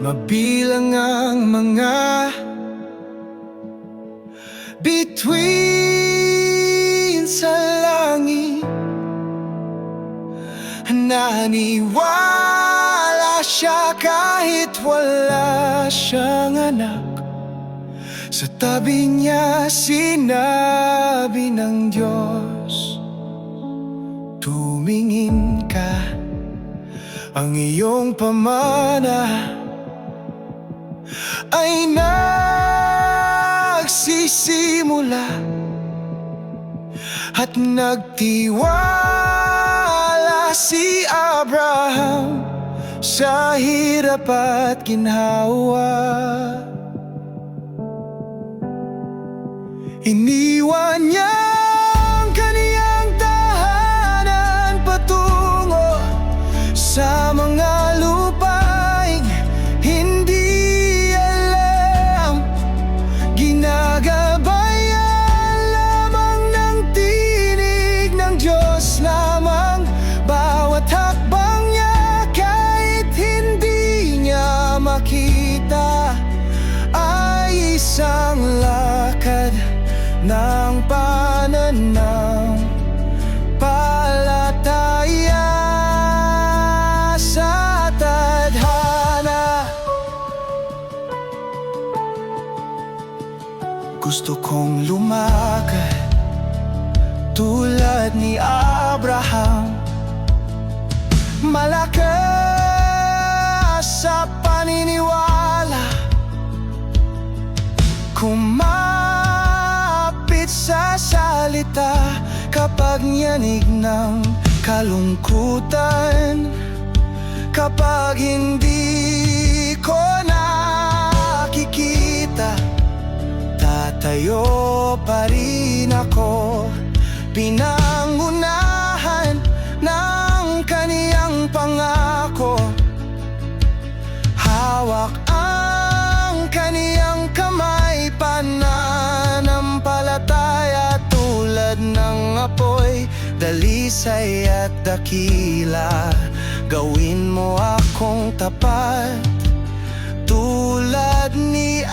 Mabilang ang mga bituin sa langit. Naniwala siya kahit wala siyang anak. Sa tabi niya sinabi ng Diyos, tumingin ka, ang iyong pamana ay nagsisimula at nagtiwala si Abraham sa hirap at ginhawa. Iniwan niya ang kaniyang tahanan patungo sa mga lupaing hindi alam. Ginagabayan lamang ng tinig ng Diyos lamang. Bawat hakbang niya kahit hindi niya makita ay isang lakad ng pananampalataya sa tadhana. Gusto kong lumakad tulad ni Abraham, malakas sa paniniwala, sa salita kapag nyanig ng kalungkutan. Kapag hindi ko nakikita, tatayo pa rin ako, pinangunahan ng kaniyang pangako. Hawak ang kaniyang kamay, pananampalataya tulad ng apoy, dalisay at dakila. Gawin mo akong tapat tulad ni